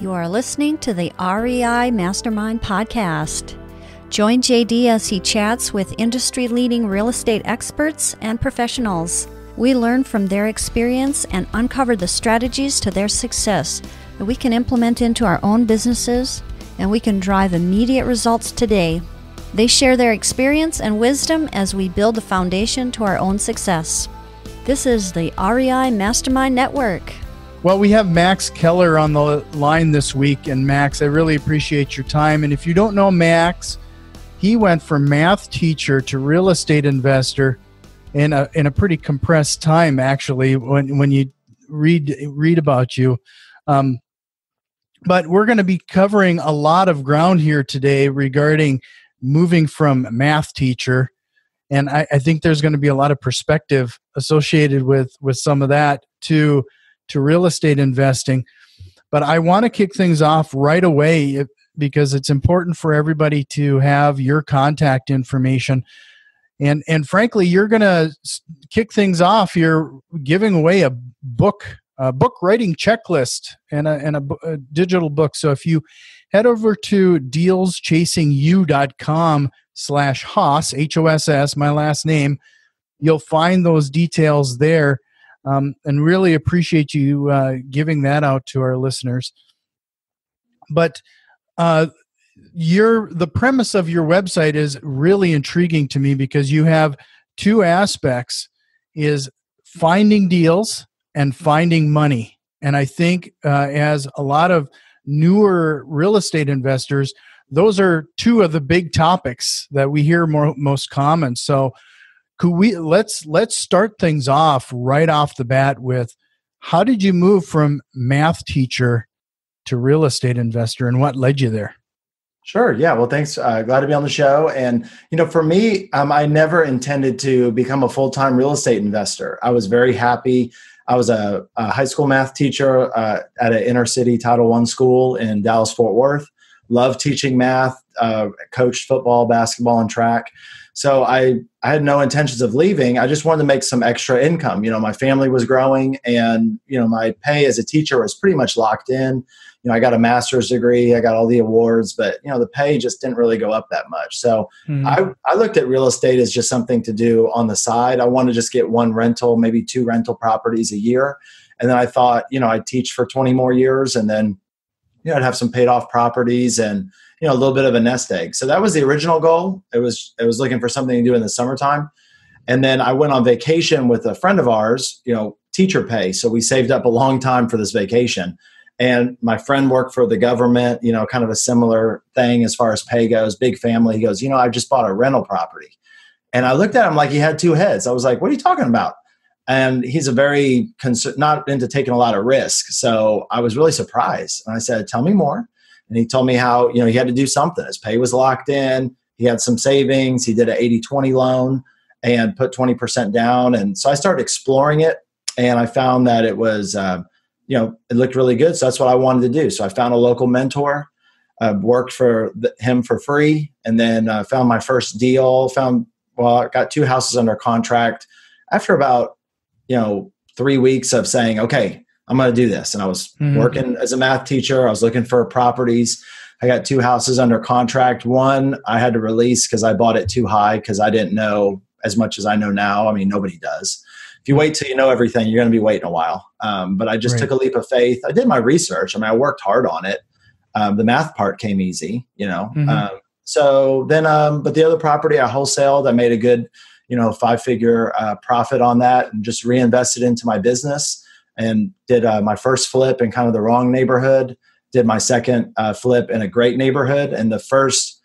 You are listening to the REI Mastermind Podcast. Join JD as he chats with industry-leading real estate experts and professionals. We learn from their experience and uncover the strategies to their success that we can implement into our own businesses, and we can drive immediate results today. They share their experience and wisdom as we build the foundation to our own success. This is the REI Mastermind Network. Well, we have Max Keller on the line this week. And Max, I really appreciate your time. And if you don't know Max, he went from math teacher to real estate investor in a pretty compressed time, actually, when you read about you. But we're going to be covering a lot of ground here today regarding moving from math teacher. And I think there's going to be a lot of perspective associated with some of that to real estate investing. But I want to kick things off right away because it's important for everybody to have your contact information. And frankly, you're going to kick things off. You're giving away a book writing checklist and a digital book. So if you head over to dealschasingU.com/Hoss, Hoss, my last name, you'll find those details there. And really appreciate you giving that out to our listeners. But the premise of your website is really intriguing to me because you have two aspects: is finding deals and finding money. And I think as a lot of newer real estate investors, those are two of the big topics that we hear most common. So let's start things off right off the bat with, how did you move from math teacher to real estate investor, and what led you there? Sure. Yeah. Well, thanks. Glad to be on the show. And, for me, I never intended to become a full-time real estate investor. I was very happy. I was a high school math teacher at an inner city Title I school in Dallas-Fort Worth. Loved teaching math, coached football, basketball, and track. So I had no intentions of leaving. I just wanted to make some extra income. My family was growing, and, my pay as a teacher was pretty much locked in. I got a master's degree, I got all the awards, but, the pay just didn't really go up that much. So I looked at real estate as just something to do on the side. I wanted to just get one rental, maybe two rental properties a year. And then I thought, I'd teach for 20 more years, and then, I'd have some paid off properties and, a little bit of a nest egg. So that was the original goal. It was looking for something to do in the summertime. And then I went on vacation with a friend of ours, teacher pay. So we saved up a long time for this vacation. And my friend worked for the government, kind of a similar thing as far as pay goes, big family. He goes, I just bought a rental property. And I looked at him like he had two heads. I was like, what are you talking about? And he's a very not into taking a lot of risk. So I was really surprised. And I said, tell me more. And he told me how, he had to do something. His pay was locked in. He had some savings. He did an 80-20 loan and put 20% down. And so I started exploring it, and I found that it was, it looked really good. So that's what I wanted to do. So I found a local mentor, worked for him for free, and then found my first deal. I got two houses under contract after about, 3 weeks of saying, okay, I'm going to do this. And I was working as a math teacher. I was looking for properties. I got two houses under contract. One I had to release because I bought it too high because I didn't know as much as I know now. I mean, nobody does. If you wait till you know everything, you're going to be waiting a while. But I just took a leap of faith. I did my research. I worked hard on it. The math part came easy, So then, but the other property I wholesaled, I made a good, 5-figure profit on that, and just reinvested into my business. And did my first flip in kind of the wrong neighborhood, did my second flip in a great neighborhood. And the first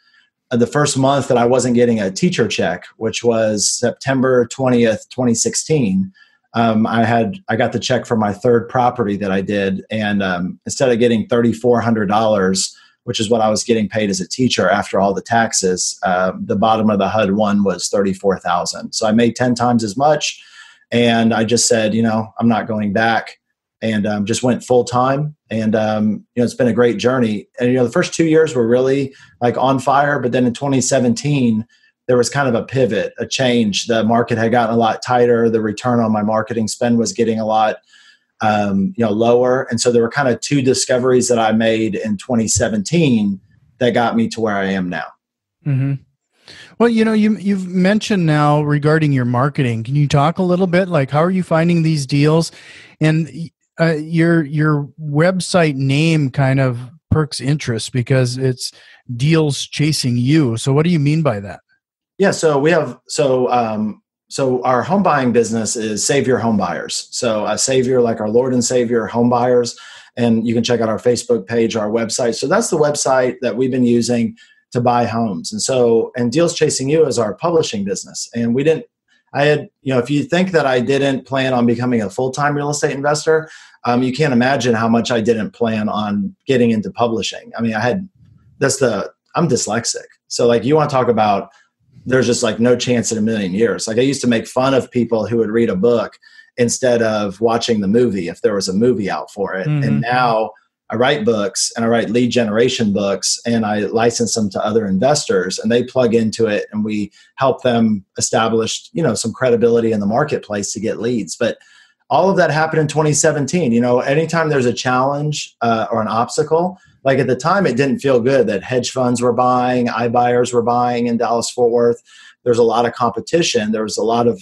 month that I wasn't getting a teacher check, which was September 20th, 2016, I got the check for my third property that I did. And instead of getting $3,400, which is what I was getting paid as a teacher after all the taxes, the bottom of the HUD one was $34,000. So I made 10 times as much. And I just said, I'm not going back, and just went full time. And, it's been a great journey. And, the first 2 years were really like on fire. But then in 2017, there was kind of a pivot, a change. The market had gotten a lot tighter. The return on my marketing spend was getting a lot lower. And so there were kind of two discoveries that I made in 2017 that got me to where I am now. Mm-hmm. Well, you've mentioned now regarding your marketing. Can you talk a little bit, like how are you finding these deals? And your website name kind of perks interest because it's Deals Chasing You. So what do you mean by that? Yeah, so we have so our home buying business is Savior Home Buyers. So a Savior, like our Lord and Savior Home Buyers, and you can check out our Facebook page, our website. So that's the website that we've been using to buy homes. And Deals Chasing You is our publishing business. And if you think that I didn't plan on becoming a full-time real estate investor, you can't imagine how much I didn't plan on getting into publishing. I mean, I'm dyslexic. So like you want to talk about, there's just like no chance in a million years. Like I used to make fun of people who would read a book instead of watching the movie if there was a movie out for it. Mm-hmm. And now I write books and I write lead generation books and I license them to other investors and they plug into it and we help them establish, some credibility in the marketplace to get leads. But all of that happened in 2017. Anytime there's a challenge or an obstacle, like at the time, it didn't feel good that hedge funds were buying, iBuyers were buying in Dallas-Fort Worth. There's a lot of competition. There was a lot of,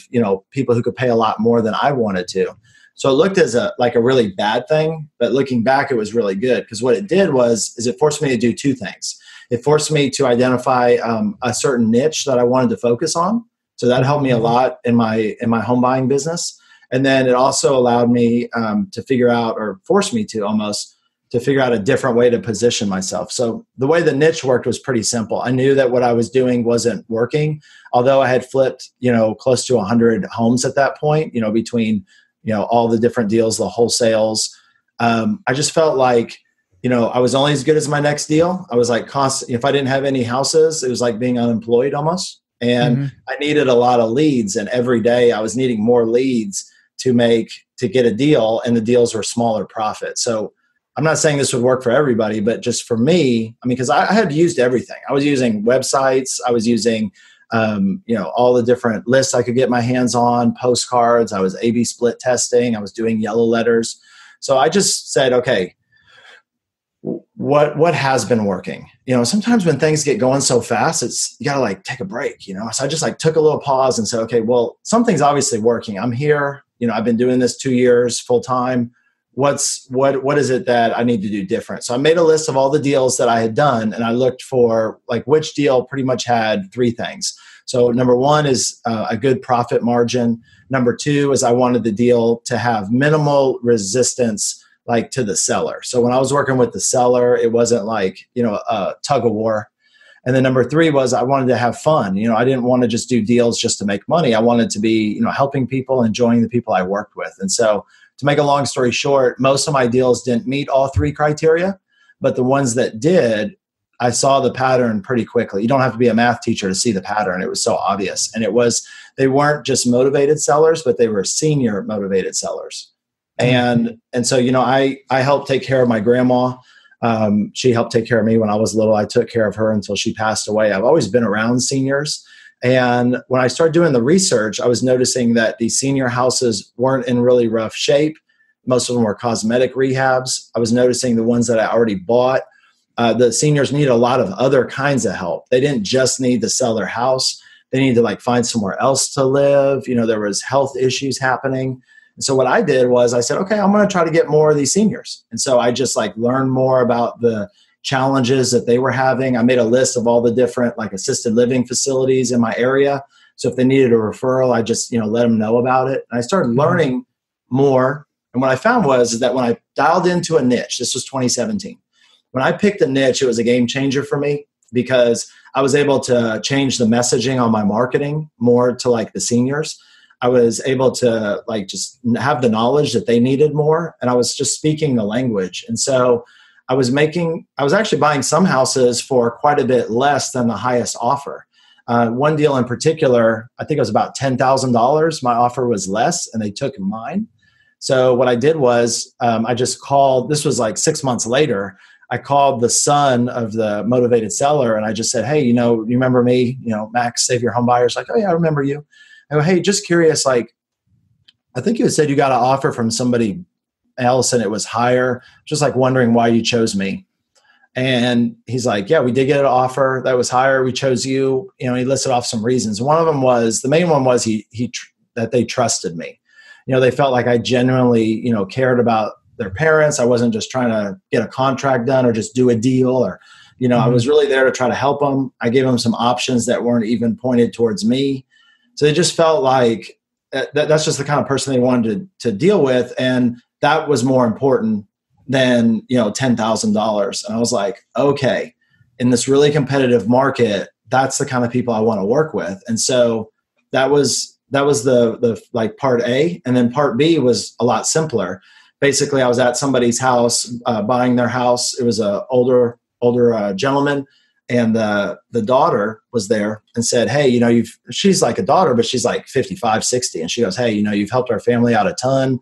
people who could pay a lot more than I wanted to. So it looked as a really bad thing, but looking back, it was really good because what it did is it forced me to do two things. It forced me to identify a certain niche that I wanted to focus on. So that helped me a lot in my home buying business. And then it also allowed me to figure out, or forced me to almost, to figure out a different way to position myself. So the way the niche worked was pretty simple. I knew that what I was doing wasn't working, although I had flipped, close to 100 homes at that point, between, all the different deals, the wholesales. I just felt like, I was only as good as my next deal. I was like if I didn't have any houses, it was like being unemployed almost. And I needed a lot of leads. And every day I was needing more leads to get a deal, and the deals were smaller profit. So I'm not saying this would work for everybody, but just for me, because I had used everything. I was using websites. I was using, all the different lists I could get my hands on, postcards. I was A/B split testing. I was doing yellow letters. So I just said, okay, what has been working? Sometimes when things get going so fast, you gotta take a break, So I just took a little pause and said, okay, well, something's obviously working. I'm here. I've been doing this 2 years full time. What is it that I need to do different? So I made a list of all the deals that I had done, and I looked for which deal pretty much had three things. So number one is a good profit margin. Number two is I wanted the deal to have minimal resistance to the seller. So when I was working with the seller, it wasn't a tug of war. And then number three was I wanted to have fun. I didn't want to just do deals just to make money. I wanted to be, helping people, enjoying the people I worked with. And so to make a long story short, most of my deals didn't meet all three criteria, but the ones that did, I saw the pattern pretty quickly. You don't have to be a math teacher to see the pattern. It was so obvious. And they weren't just motivated sellers, but they were senior motivated sellers. And so, I helped take care of my grandma. She helped take care of me when I was little. I took care of her until she passed away. I've always been around seniors. And when I started doing the research, I was noticing that these senior houses weren't in really rough shape. Most of them were cosmetic rehabs. I was noticing the ones that I already bought, the seniors need a lot of other kinds of help. They didn't just need to sell their house. They needed to find somewhere else to live. There was health issues happening. And so what I did was I said, okay, I'm going to try to get more of these seniors. And so I just learned more about the challenges that they were having. I made a list of all the different assisted living facilities in my area. So if they needed a referral, I just, let them know about it. And I started learning more. And what I found was that when I dialed into a niche, this was 2017, when I picked a niche, it was a game changer for me because I was able to change the messaging on my marketing more to the seniors. I was able to just have the knowledge that they needed more. And I was just speaking the language. And so I was actually buying some houses for quite a bit less than the highest offer. One deal in particular, I think it was about $10,000. My offer was less and they took mine. So what I did was I just called, this was 6 months later, I called the son of the motivated seller and I just said, hey, you remember me, Max, Savior Home Buyers? Oh yeah, I remember you. I go, hey, just curious, I think you had said you got an offer from somebody Allison, it was higher. Just like wondering why you chose me. And he's like, yeah, we did get an offer that was higher. We chose you. You know, he listed off some reasons. One of them was, the main one was that they trusted me. You know, they felt like I genuinely, you know, cared about their parents. I wasn't just trying to get a contract done or just do a deal, or, you know, I was really there to try to help them. I gave them some options that weren't even pointed towards me. So they just felt like that's just the kind of person they wanted to deal with. And that was more important than, you know, $10,000. And I was like, okay, in this really competitive market, that's the kind of people I want to work with. And so that was the like part A. And then part B was a lot simpler. Basically, I was at somebody's house, buying their house. It was a older gentleman, and the daughter was there and said, hey, you know, she's like a daughter, but she's like 55, 60. And she goes, hey, you know, you've helped our family out a ton.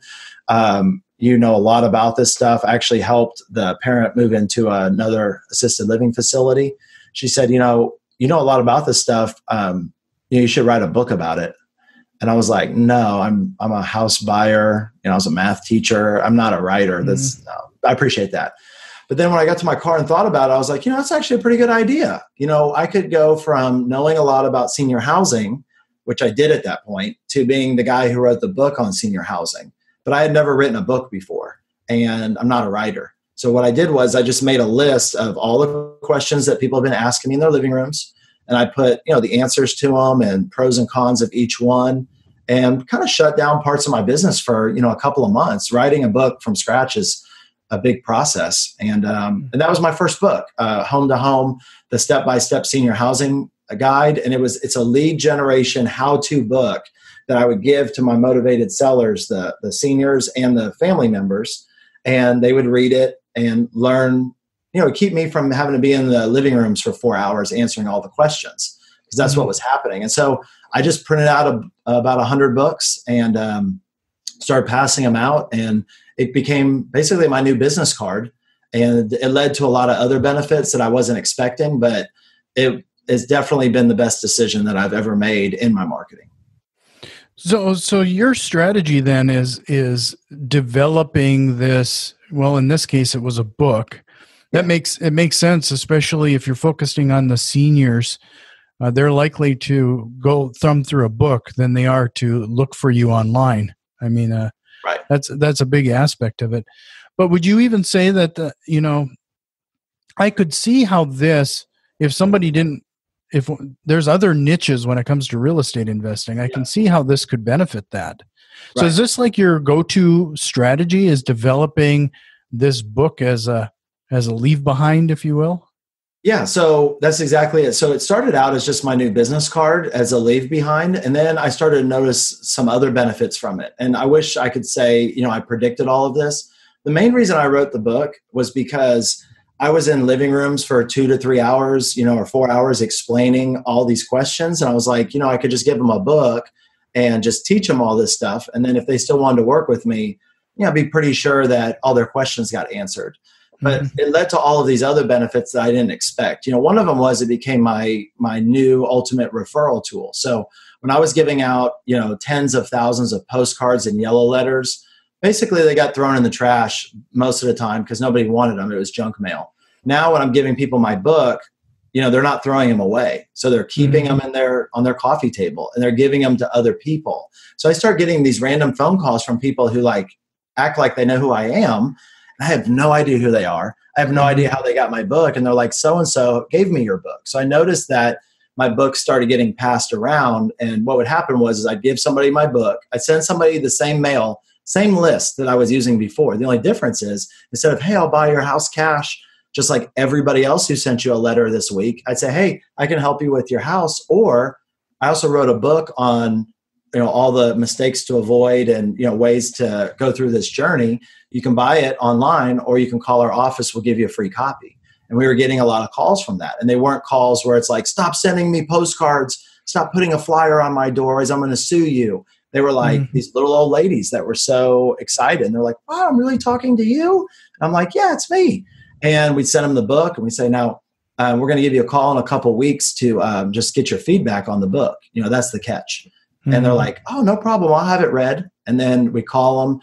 You know a lot about this stuff. I actually helped the parent move into another assisted living facility. She said, you know a lot about this stuff. You should write a book about it. And I was like, no, I'm a house buyer. You know, I was a math teacher. I'm not a writer. No, I appreciate that. But then when I got to my car and thought about it, I was like, you know, that's actually a pretty good idea. You know, I could go from knowing a lot about senior housing, which I did at that point, to being the guy who wrote the book on senior housing. But I had never written a book before, and I'm not a writer. So what I did was I just made a list of all the questions that people have been asking me in their living rooms. And I put, you know, the answers to them and pros and cons of each one, and kind of shut down parts of my business for, you know, a couple of months. Writing a book from scratch is a big process. And that was my first book, Home to Home, the step-by-step senior housing guide. And it's a lead generation how-to book that I would give to my motivated sellers, the seniors and the family members. And they would read it and learn, you know, keep me from having to be in the living rooms for 4 hours answering all the questions, because that's what was happening. And so I just printed out about 100 books and started passing them out. And it became basically my new business card. And it led to a lot of other benefits that I wasn't expecting, but it has definitely been the best decision that I've ever made in my marketing. So your strategy then is developing this. Well, in this case, it was a book. That makes sense, especially if you're focusing on the seniors. They're likely to go thumb through a book than they are to look for you online. I mean, right. That's a big aspect of it. But would you even say that you know, I could see how this, if there's other niches when it comes to real estate investing, I can see how this could benefit that. So Right. Is this like your go-to strategy, is developing this book as a leave behind, if you will? Yeah, so that's exactly it. So it started out as just my new business card as a leave behind. And then I started to notice some other benefits from it. And I wish I could say, you know, I predicted all of this. The main reason I wrote the book was because I was in living rooms for 2 to 3 hours, you know, or 4 hours explaining all these questions. And I was like, you know, I could just give them a book and just teach them all this stuff. And then if they still wanted to work with me, you know, I'd be pretty sure that all their questions got answered. But it led to all of these other benefits that I didn't expect. You know, one of them was it became my new ultimate referral tool. So when I was giving out, you know, tens of thousands of postcards and yellow letters, basically they got thrown in the trash most of the time because nobody wanted them. It was junk mail. Now when I'm giving people my book, you know, they're not throwing them away. So they're keeping them on their coffee table, and they're giving them to other people. So I start getting these random phone calls from people who like act like they know who I am. And I have no idea who they are. I have no idea how they got my book. And they're like, so-and-so gave me your book. So I noticed that my book started getting passed around. And what would happen was I'd give somebody my book. I'd send somebody the same mail, same list that I was using before. The only difference is instead of, hey, I'll buy your house cash, just like everybody else who sent you a letter this week, I'd say, hey, I can help you with your house. Or I also wrote a book on, you know, all the mistakes to avoid and, you know, ways to go through this journey. You can buy it online, or you can call our office. We'll give you a free copy. And we were getting a lot of calls from that. And they weren't calls where it's like, stop sending me postcards, stop putting a flyer on my door as I'm going to sue you. They were like these little old ladies that were so excited. And they're like, wow, I'm really talking to you? And I'm like, yeah, it's me. And we'd send them the book and we say, now we're going to give you a call in a couple of weeks to just get your feedback on the book. You know, that's the catch. And they're like, oh, no problem. I'll have it read. And then we call them.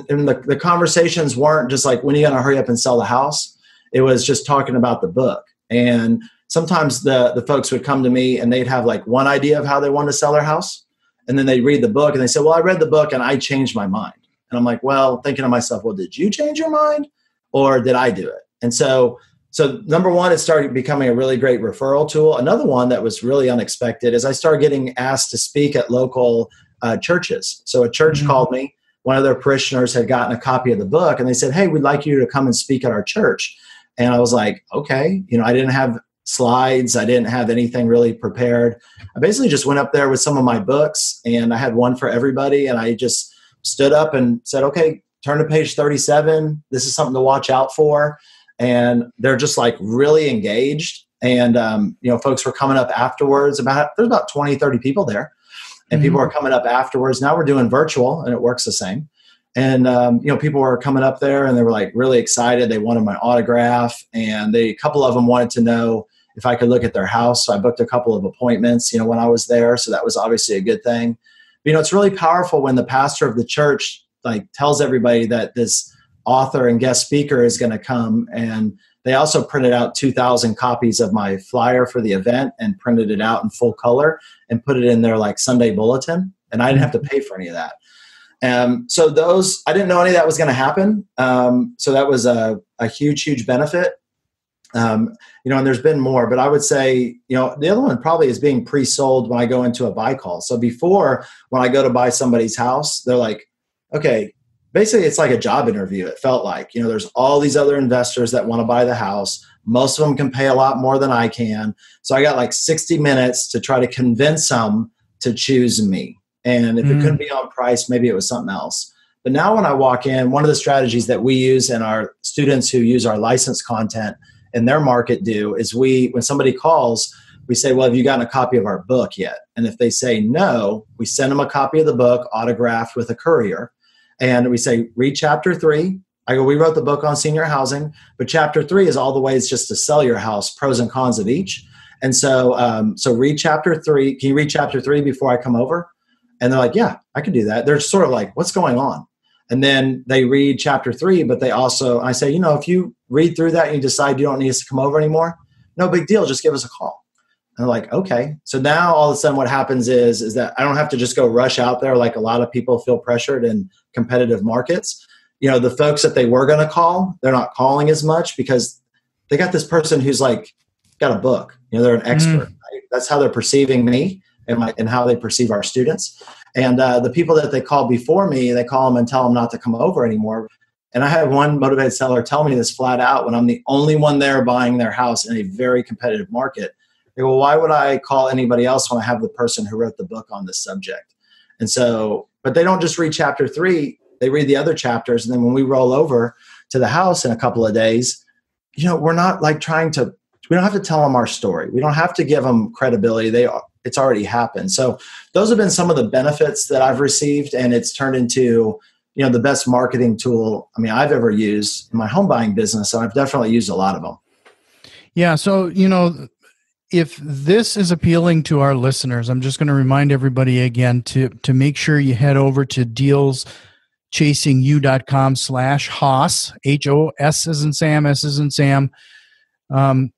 And the conversations weren't just like, when are you going to hurry up and sell the house? It was just talking about the book. And sometimes the folks would come to me and they'd have like one idea of how they wanted to sell their house. And then they'd read the book and they said, well, I read the book and I changed my mind. And I'm like, well, thinking to myself, well, did you change your mind or did I do it? And so number one, it started becoming a really great referral tool. Another one that was really unexpected is I started getting asked to speak at local churches. So a church called me. One of their parishioners had gotten a copy of the book and they said, hey, we'd like you to come and speak at our church. And I was like, okay, I didn't have slides. I didn't have anything really prepared. I basically just went up there with some of my books and I had one for everybody. And I just stood up and said, okay, turn to page 37. This is something to watch out for. And they're just like really engaged. And, folks were coming up afterwards. There's about 20, 30 people there. And people are coming up afterwards. Now we're doing virtual and it works the same. And, people were coming up there and they were like really excited. They wanted my autograph and a couple of them wanted to know if I could look at their house. So I booked a couple of appointments, when I was there. So that was obviously a good thing. But, it's really powerful when the pastor of the church like tells everybody that this author and guest speaker is going to come. And they also printed out 2,000 copies of my flyer for the event and printed it out in full color and put it in their like Sunday bulletin. And I didn't have to pay for any of that. So I didn't know any of that was going to happen. So that was a huge, huge benefit. And there's been more, but I would say, the other one probably is being pre-sold when I go into a buy call. So before, when I go to buy somebody's house, they're like, okay, basically it's like a job interview. It felt like, there's all these other investors that want to buy the house. Most of them can pay a lot more than I can. So I got like 60 minutes to try to convince them to choose me. And if it couldn't be on price, maybe it was something else. But now when I walk in, one of the strategies that we use and our students who use our licensed content in their market do is when somebody calls, we say, well, have you gotten a copy of our book yet? And if they say no, we send them a copy of the book autographed with a courier. And we say, read chapter 3. I go, we wrote the book on senior housing, but chapter 3 is all the ways just to sell your house, pros and cons of each. And so read chapter 3. Can you read chapter 3 before I come over? And they're like, yeah, I can do that. They're sort of like, what's going on? And then they read chapter 3, but I say, if you read through that and you decide you don't need us to come over anymore, no big deal. Just give us a call. And they're like, okay. So now all of a sudden what happens is that I don't have to just go rush out there like a lot of people feel pressured in competitive markets. The folks that they were going to call, they're not calling as much because they got this person who's like got a book. They're an expert. Right? That's how they're perceiving me and how they perceive our students. And the people that they call before me, they call them and tell them not to come over anymore. And I had one motivated seller tell me this flat out when I'm the only one there buying their house in a very competitive market. They go, well, why would I call anybody else when I have the person who wrote the book on this subject? And so, but they don't just read chapter 3, they read the other chapters. And then when we roll over to the house in a couple of days, we're not like we don't have to tell them our story. We don't have to give them credibility. It's already happened. So those have been some of the benefits that I've received. And it's turned into, the best marketing tool I've ever used in my home buying business. And I've definitely used a lot of them. Yeah. So, if this is appealing to our listeners, I'm just going to remind everybody again to make sure you head over to dealschasingyou.com/Hoss, HOS as in Sam, S as in Sam. And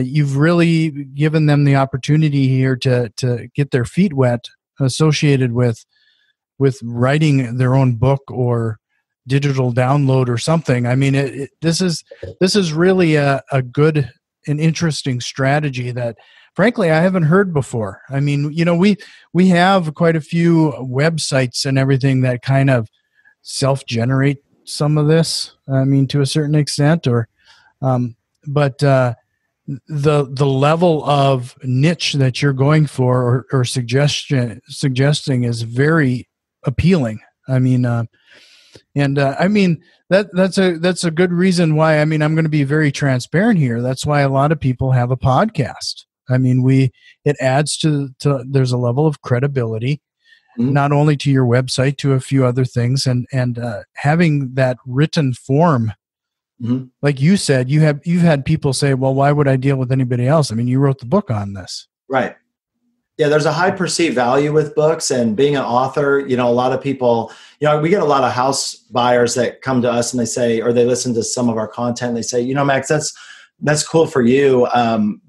you've really given them the opportunity here to get their feet wet associated with writing their own book or digital download or something. This is really a good an interesting strategy that frankly I haven't heard before. We have quite a few websites and everything that kind of self-generate some of this, to a certain extent, but the level of niche that you're going for or suggesting is very appealing. That's a good reason why. I'm going to be very transparent here. That's why a lot of people have a podcast. It adds to there's a level of credibility, not only to your website, to a few other things, and having that written form. Like you said, you've had people say, well, why would I deal with anybody else? You wrote the book on this. Right. Yeah, there's a high perceived value with books, and being an author, a lot of people, we get a lot of house buyers that come to us and they say, or they listen to some of our content and they say, Max, that's cool for you.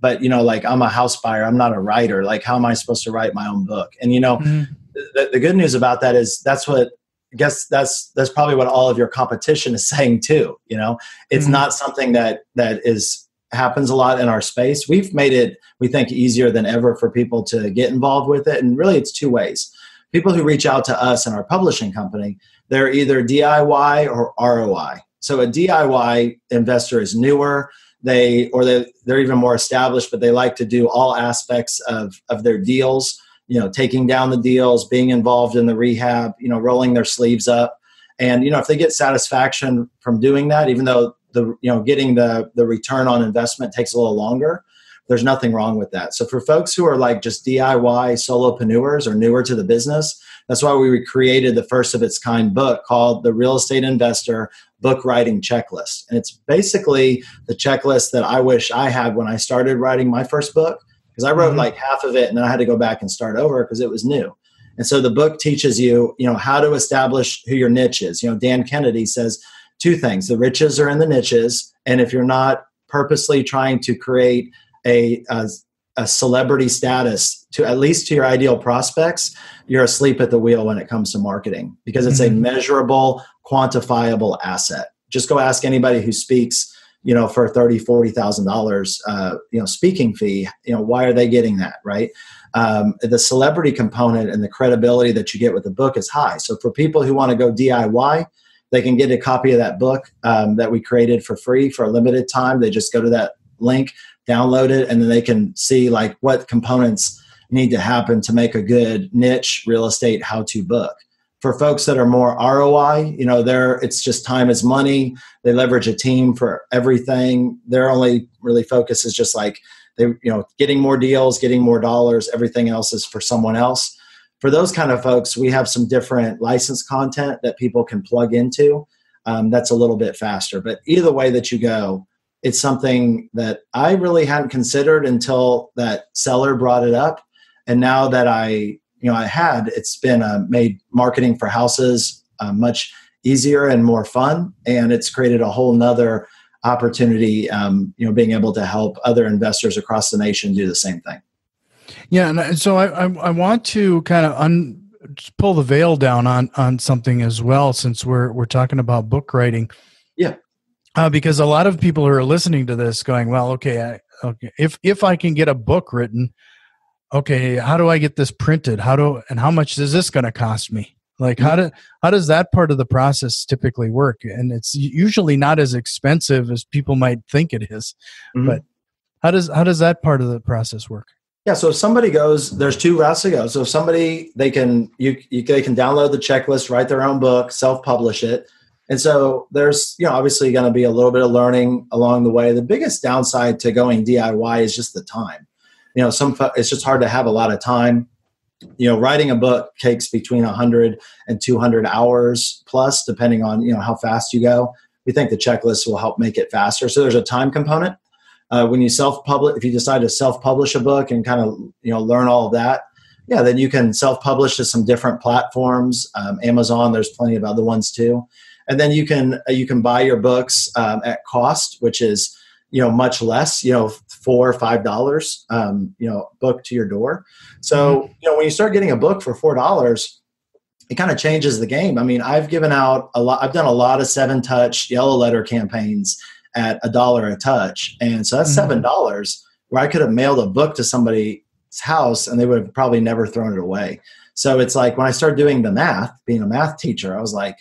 But like, I'm a house buyer. I'm not a writer. Like, how am I supposed to write my own book? And, the good news about that is that's probably what all of your competition is saying too. It's not something that happens a lot in our space. We've made it, we think, easier than ever for people to get involved with it. And really it's two ways. People who reach out to us and our publishing company, they're either DIY or ROI. So a DIY investor is newer, they're even more established, but they like to do all aspects of their deals, taking down the deals, being involved in the rehab, rolling their sleeves up. And, if they get satisfaction from doing that, even though getting the return on investment takes a little longer, there's nothing wrong with that. So for folks who are like just DIY solopreneurs or newer to the business, that's why we created the first of its kind book called The Real Estate Investor Book Writing Checklist. And it's basically the checklist that I wish I had when I started writing my first book, because I wrote like half of it and then I had to go back and start over because it was new. And so the book teaches you, how to establish who your niche is. Dan Kennedy says two things: the riches are in the niches, and if you're not purposely trying to create a celebrity status to at least to your ideal prospects, you're asleep at the wheel when it comes to marketing, because it's a measurable, quantifiable asset. Just go ask anybody who speaks, for $30,000, $40,000, speaking fee, why are they getting that, right? The celebrity component and the credibility that you get with the book is high. So for people who want to go DIY, they can get a copy of that book that we created for free for a limited time. They just go to that link, download it, and then they can see like what components need to happen to make a good niche real estate how-to book. For folks that are more ROI, it's just time is money. They leverage a team for everything. Their only really focus is just like getting more deals, getting more dollars. Everything else is for someone else. For those kind of folks, we have some different licensed content that people can plug into. That's a little bit faster. But either way that you go, it's something that I really hadn't considered until that seller brought it up. And now that it's been made marketing for houses much easier and more fun. And it's created a whole nother opportunity, being able to help other investors across the nation do the same thing. Yeah. And so I want to kind of pull the veil down on something as well, since we're talking about book writing. Yeah. Because a lot of people who are listening to this going, well, okay, if I can get a book written, okay, how do I get this printed? And how much is this going to cost me? Like, how does that part of the process typically work? And it's usually not as expensive as people might think it is. But how does that part of the process work? Yeah. So if somebody goes, there's two routes to go. So if somebody, they can download the checklist, write their own book, self-publish it. And so there's, obviously going to be a little bit of learning along the way. The biggest downside to going DIY is just the time. It's just hard to have a lot of time. Writing a book takes between 100 and 200 hours plus, depending on, how fast you go. We think the checklist will help make it faster. So there's a time component. When you self-publish, if you decide to self-publish a book and kind of, learn all of that, then you can self-publish to some different platforms. Amazon, there's plenty of other ones too. And then you can buy your books at cost, which is, much less, $4 or $5, book to your door. So, when you start getting a book for $4, it kind of changes the game. I mean, I've done a lot of 7-touch yellow letter campaigns at $1 a touch. And so that's $7 where I could have mailed a book to somebody's house and they would have probably never thrown it away. So it's like when I started doing the math, being a math teacher, I was like,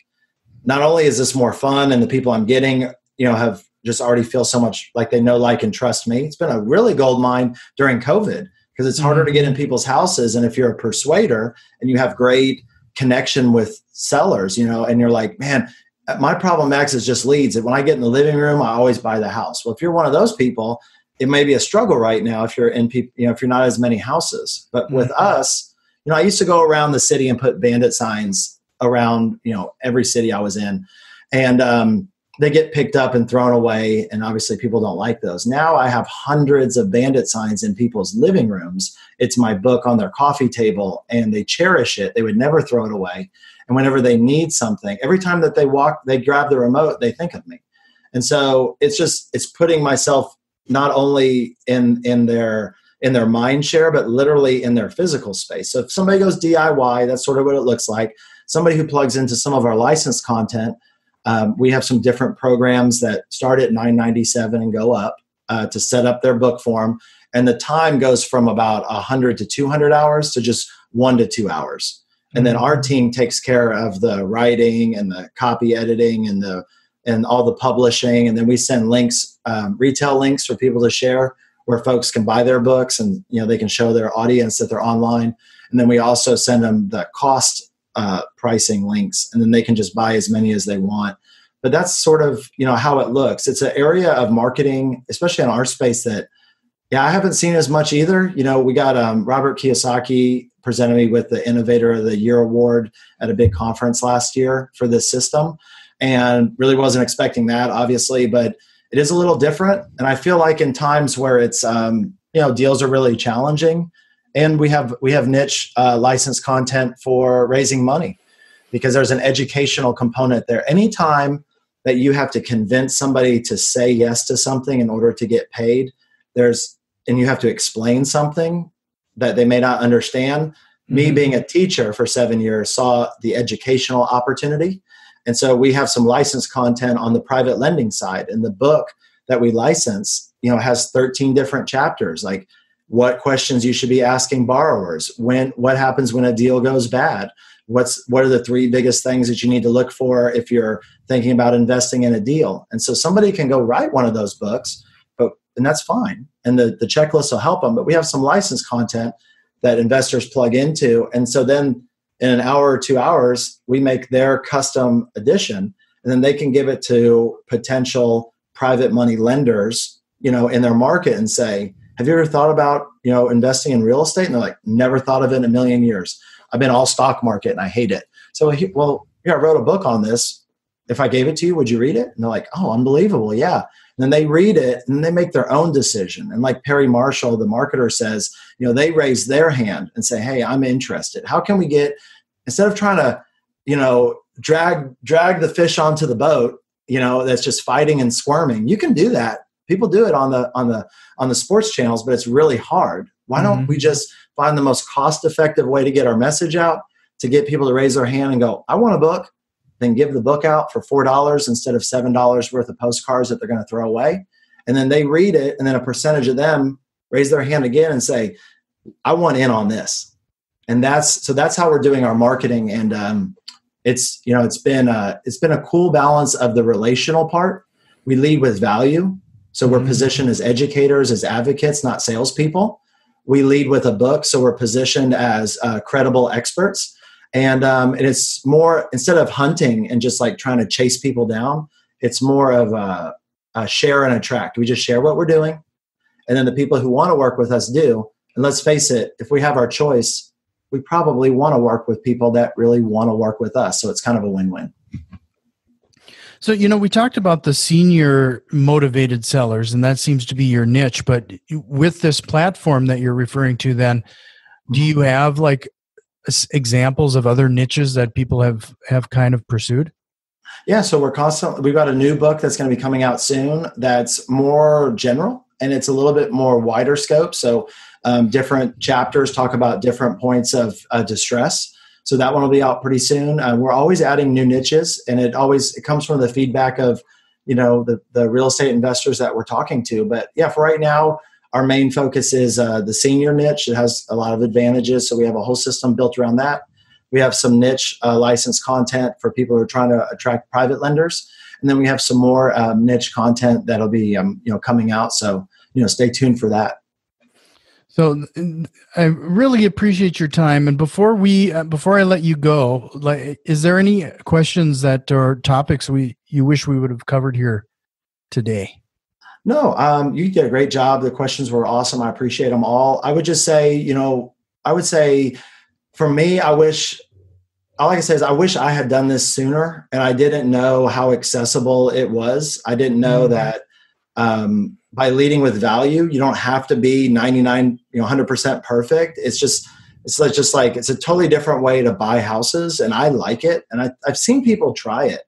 not only is this more fun and the people I'm getting, have just already feel so much like they know, like, and trust me. It's been a really gold mine during COVID because it's harder to get in people's houses. And if you're a persuader and you have great connection with sellers, and you're like, man, my problem, Max, is just leads. And when I get in the living room, I always buy the house. Well, if you're one of those people, it may be a struggle right now if you're in people, if you're not as many houses. But with us, I used to go around the city and put bandit signs around, every city I was in. And they get picked up and thrown away. And obviously people don't like those. Now I have hundreds of bandit signs in people's living rooms. It's my book on their coffee table, and they cherish it. They would never throw it away. And whenever they need something, every time that they walk, they grab the remote, they think of me. And so it's putting myself not only in their mind share, but literally in their physical space. So if somebody goes DIY, that's sort of what it looks like. Somebody who plugs into some of our licensed content, we have some different programs that start at $9.97 and go up to set up their book for them. And the time goes from about 100 to 200 hours to just 1 to 2 hours. And then our team takes care of the writing and the copy editing and all the publishing. And then we send links, retail links for people to share where folks can buy their books, and they can show their audience that they're online. And then we also send them the cost pricing links, and then they can just buy as many as they want. But that's sort of how it looks. It's an area of marketing, especially in our space, that I haven't seen as much either. We got Robert Kiyosaki presented me with the Innovator of the Year award at a big conference last year for this system, and really wasn't expecting that, obviously, but it is a little different. And I feel like in times where it's deals are really challenging, and we have niche licensed content for raising money, because there's an educational component there. Anytime that you have to convince somebody to say yes to something in order to get paid, and you have to explain something that they may not understand. Mm-hmm. Me being a teacher for 7 years saw the educational opportunity. And so we have some licensed content on the private lending side. And the book that we license, has 13 different chapters, like what questions you should be asking borrowers, what happens when a deal goes bad, what are the 3 biggest things that you need to look for if you're thinking about investing in a deal. And so somebody can go write one of those books, and that's fine. And the checklist will help them. But we have some licensed content that investors plug into. And so then in an hour or 2 hours, we make their custom edition, and then they can give it to potential private money lenders, in their market, and say, have you ever thought about, investing in real estate? And they're like, never thought of it in a million years. I've been all stock market and I hate it. So, I wrote a book on this. If I gave it to you, would you read it? And they're like, oh, unbelievable. Yeah. And then they read it and they make their own decision. And like Perry Marshall, the marketer, says, they raise their hand and say, hey, I'm interested. How can we get, instead of trying to, drag the fish onto the boat, that's just fighting and squirming. You can do that. People do it on the sports channels, but it's really hard. Why don't we just find the most cost-effective way to get our message out, to get people to raise their hand and go, I want a book, then give the book out for $4 instead of $7 worth of postcards that they're going to throw away. And then they read it, and then a percentage of them raise their hand again and say, I want in on this. And that's how we're doing our marketing. And it's been a cool balance of the relational part. We lead with value. So we're positioned as educators, as advocates, not salespeople. We lead with a book. So we're positioned as credible experts. And it's more, instead of hunting and just like trying to chase people down, it's more of a share and attract. We just share what we're doing. And then the people who want to work with us do. And let's face it, if we have our choice, we probably want to work with people that really want to work with us. So it's kind of a win-win. So, we talked about the senior motivated sellers, and that seems to be your niche. But with this platform that you're referring to, then, do you have like examples of other niches that people have kind of pursued? Yeah, so we've got a new book that's going to be coming out soon that's more general, and it's a little bit more wider scope. So different chapters talk about different points of distress. So that one will be out pretty soon. We're always adding new niches, and it comes from the feedback of, the real estate investors that we're talking to. But yeah, for right now, our main focus is the senior niche. It has a lot of advantages. So we have a whole system built around that. We have some niche licensed content for people who are trying to attract private lenders. And then we have some more niche content that'll be, coming out. So, stay tuned for that. So I really appreciate your time. And before I let you go, is there any questions or topics you wish we would have covered here today? No, you did a great job. The questions were awesome. I appreciate them all. I would just say, for me, I wish all I can say is I wish I had done this sooner, and I didn't know how accessible it was. I didn't know that by leading with value, you don't have to be 99, 100% perfect. It's a totally different way to buy houses, and I like it. And I've seen people try it,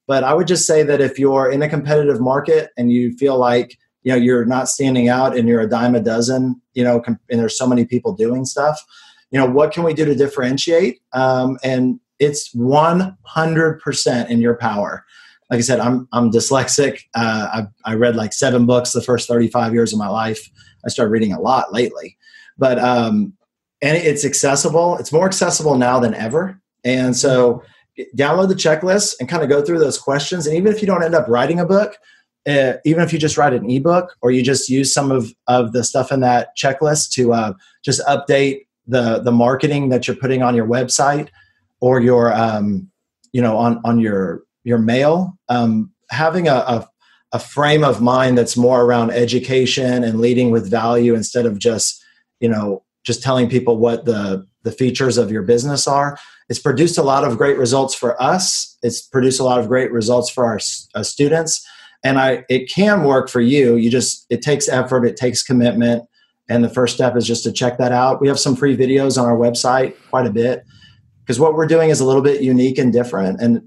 but I would just say that if you're in a competitive market and you feel like, you're not standing out and you're a dime a dozen, and there's so many people doing stuff, what can we do to differentiate? And it's 100% in your power. Like I said, I'm dyslexic. I read like 7 books the first 35 years of my life. I started reading a lot lately, but and it's accessible. It's more accessible now than ever. And so download the checklist and kind of go through those questions. And even if you don't end up writing a book, even if you just write an ebook or you just use some of the stuff in that checklist to just update the marketing that you're putting on your website or your on your mail, having a frame of mind that's more around education and leading with value instead of just telling people what the features of your business are. It's produced a lot of great results for us. It's produced a lot of great results for our students. And it can work for you. It takes effort, it takes commitment. And the first step is just to check that out. We have some free videos on our website, quite a bit, because what we're doing is a little bit unique and different. And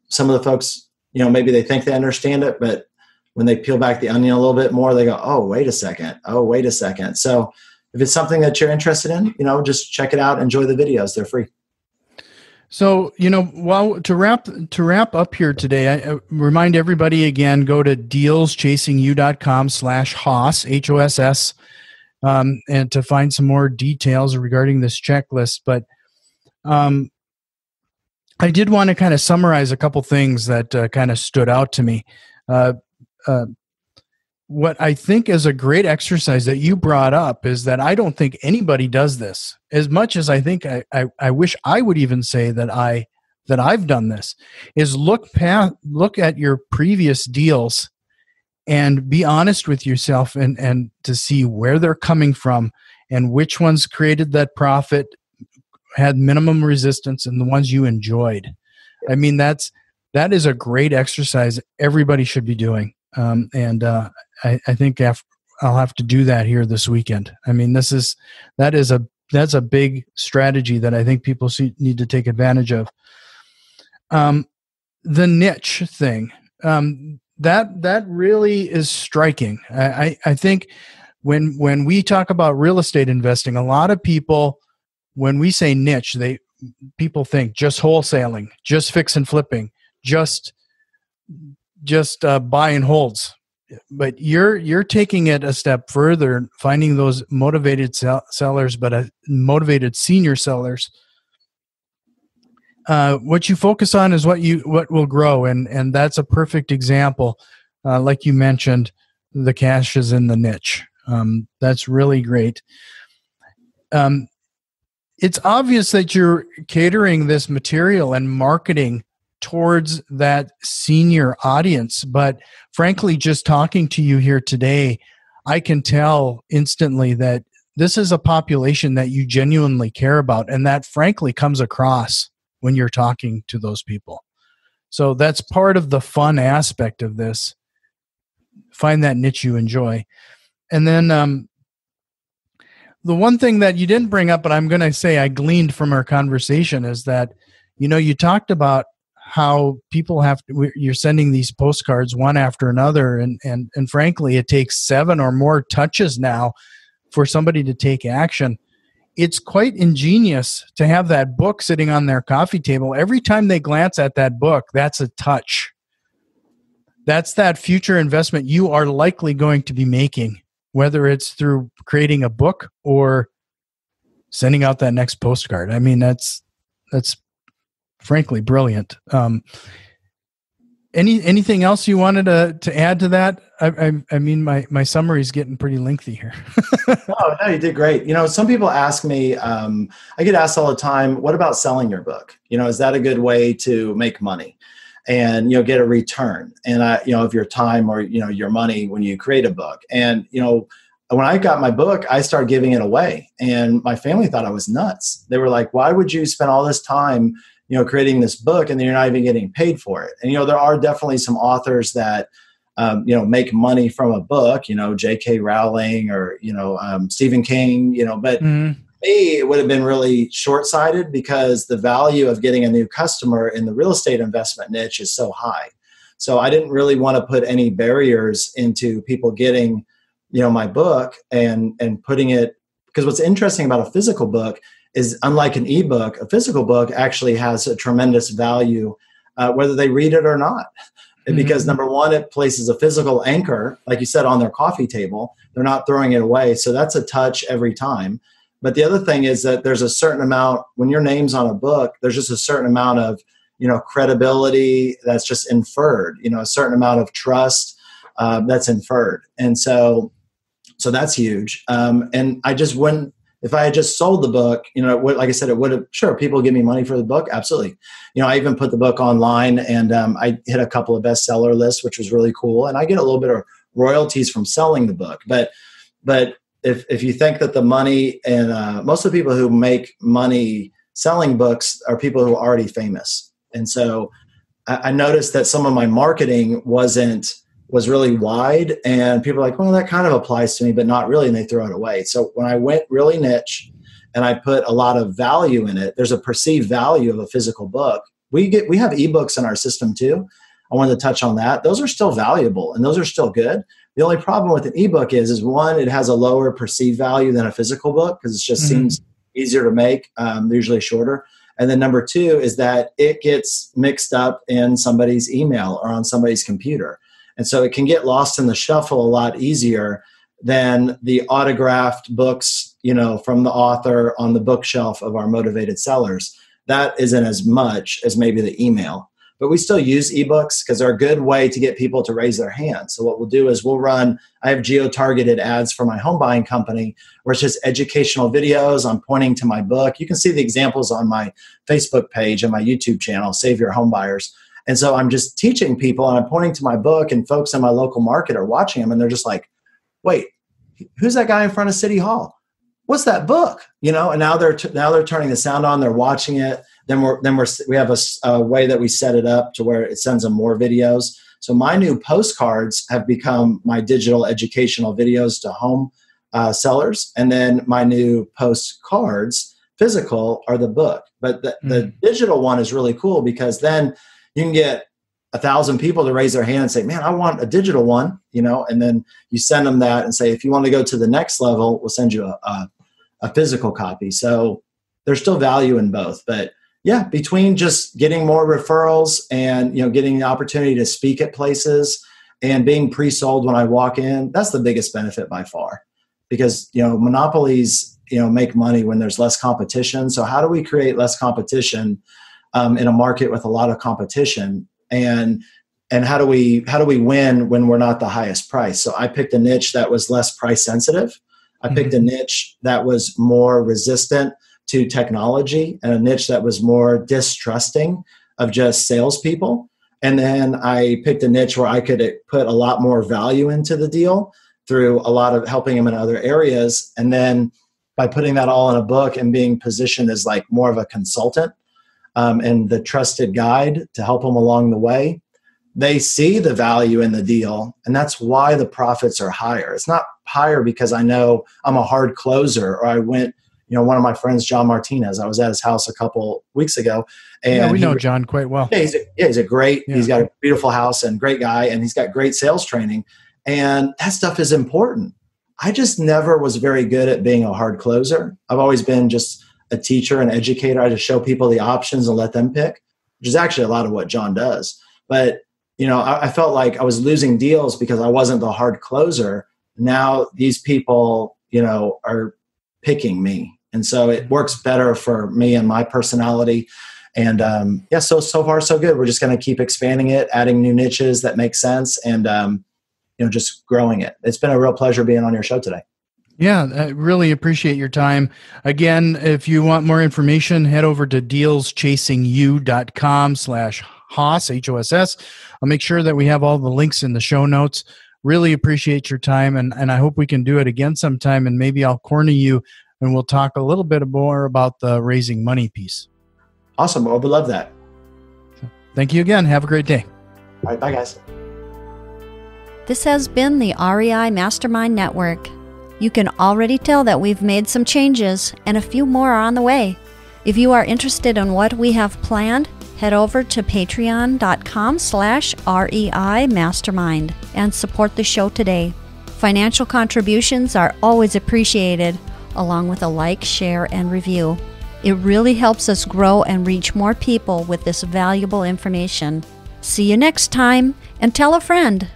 some of the folks, maybe they think they understand it, but when they peel back the onion a little bit more, they go, oh, wait a second. So if it's something that you're interested in, just check it out. Enjoy the videos. They're free. So, to wrap up here today, I remind everybody again, go to dealschasingyou.com/Hoss, HOSS, and to find some more details regarding this checklist. But I did want to kind of summarize a couple things that kind of stood out to me. What I think is a great exercise that you brought up is that I don't think anybody does this as much as I think I wish I would even say that I've done this, is look at your previous deals and be honest with yourself and to see where they're coming from and which ones created that profit, had minimum resistance, and the ones you enjoyed. I mean, that is a great exercise everybody should be doing. I think I'll have to do that here this weekend. I mean, that's a big strategy that I think people need to take advantage of. The niche thing, that really is striking. I think when we talk about real estate investing, a lot of people, when we say niche, people think just wholesaling, just fix and flipping, just buy and holds. But you're taking it a step further, finding those motivated sellers, but motivated senior sellers. What you focus on is what will grow, and that's a perfect example. Like you mentioned, the cash is in the niche. That's really great. It's obvious that you're catering this material and marketing towards that senior audience. But frankly, just talking to you here today, I can tell instantly that this is a population that you genuinely care about. And that frankly comes across when you're talking to those people. So that's part of the fun aspect of this. Find that niche you enjoy. And then the one thing that you didn't bring up, but I'm going to say I gleaned from our conversation, is that, you talked about how people you're sending these postcards one after another. And frankly, it takes 7 or more touches now for somebody to take action. It's quite ingenious to have that book sitting on their coffee table. Every time they glance at that book, that's a touch. That's that future investment you are likely going to be making, whether it's through creating a book or sending out that next postcard. I mean, that's frankly brilliant. Anything else you wanted to add to that? I mean, my summary is getting pretty lengthy here. No, you did great. Some people ask me, I get asked all the time, what about selling your book? Is that a good way to make money and, get a return and, of your time or, your money when you create a book? And, when I got my book, I started giving it away, and my family thought I was nuts. They were like, why would you spend all this time, creating this book and then you're not even getting paid for it? And, there are definitely some authors that, make money from a book, J.K. Rowling or, Stephen King, but me, it would have been really short-sighted because the value of getting a new customer in the real estate investment niche is so high. So I didn't really want to put any barriers into people getting, my book and putting it, because what's interesting about a physical book is, unlike an ebook, a physical book actually has a tremendous value, whether they read it or not. Because number one, it places a physical anchor, like you said, on their coffee table. They're not throwing it away. So that's a touch every time. But the other thing is that there's a certain amount, when your name's on a book, there's just a certain amount of, credibility that's just inferred, a certain amount of trust that's inferred. And so that's huge. And I just wouldn't, if I had just sold the book, like I said, it would have, sure, people give me money for the book. Absolutely. I even put the book online, and I hit a couple of bestseller lists, which was really cool. And I get a little bit of royalties from selling the book. But if you think that the money, and most of the people who make money selling books are people who are already famous. And so I noticed that some of my marketing was really wide, and people are like, well, that kind of applies to me, but not really. And they throw it away. So when I went really niche and I put a lot of value in it, there's a perceived value of a physical book. We have ebooks in our system too. I wanted to touch on that. Those are still valuable and those are still good. The only problem with an ebook is one, it has a lower perceived value than a physical book because it just seems easier to make. They're usually shorter. And then number two is that it gets mixed up in somebody's email or on somebody's computer. And so it can get lost in the shuffle a lot easier than the autographed books, from the author on the bookshelf of our motivated sellers. That isn't as much as maybe the email. But we still use ebooks because they're a good way to get people to raise their hand. So what we'll do is I have geo-targeted ads for my home buying company where it's just educational videos. I'm pointing to my book. You can see the examples on my Facebook page and my YouTube channel, Save Your Home Buyers. And so I'm just teaching people and I'm pointing to my book, and folks in my local market are watching them and they're just like, wait, who's that guy in front of City Hall? What's that book? And now they're turning the sound on, they're watching it. Then we have a way that we set it up to where it sends them more videos. So my new postcards have become my digital educational videos to home sellers. And then my new postcards, physical, are the book. But the digital one is really cool because then you can get 1,000 people to raise their hand and say, man, I want a digital one, and then you send them that and say, if you want to go to the next level, we'll send you a physical copy. So there's still value in both. But yeah, between just getting more referrals and, getting the opportunity to speak at places and being pre-sold when I walk in, that's the biggest benefit by far. Because, monopolies, make money when there's less competition. So how do we create less competition in a market with a lot of competition? And how do we win when we're not the highest price? So I picked a niche that was less price sensitive. I picked a niche that was more resistant to technology and a niche that was more distrusting of just salespeople. And then I picked a niche where I could put a lot more value into the deal through a lot of helping them in other areas. And then by putting that all in a book and being positioned as like more of a consultant and the trusted guide to help them along the way, they see the value in the deal. And that's why the profits are higher. It's not higher because I know I'm a hard closer or I went, one of my friends, John Martinez, I was at his house a couple weeks ago. And we know John quite well. Yeah, he's got a beautiful house and great guy, and he's got great sales training. And that stuff is important. I just never was very good at being a hard closer. I've always been just a teacher and educator. I just show people the options and let them pick, which is actually a lot of what John does. But, I felt like I was losing deals because I wasn't the hard closer. Now these people, are picking me. And so it works better for me and my personality. And so far so good. We're just going to keep expanding it, adding new niches that make sense, and just growing it. It's been a real pleasure being on your show today. Yeah, I really appreciate your time. Again, if you want more information, head over to dealschasingU.com/Hoss, Hoss. I'll make sure that we have all the links in the show notes. really appreciate your time, and I hope we can do it again sometime, and maybe I'll corner you and we'll talk a little bit more about the raising money piece. Awesome. Well, we love that. Thank you again. Have a great day. All right. Bye, guys. This has been the REI Mastermind Network. You can already tell that we've made some changes, and a few more are on the way. If you are interested in what we have planned, head over to patreon.com/REI Mastermind and support the show today. Financial contributions are always appreciated, along with a like, share, and review. It really helps us grow and reach more people with this valuable information. See you next time, and tell a friend.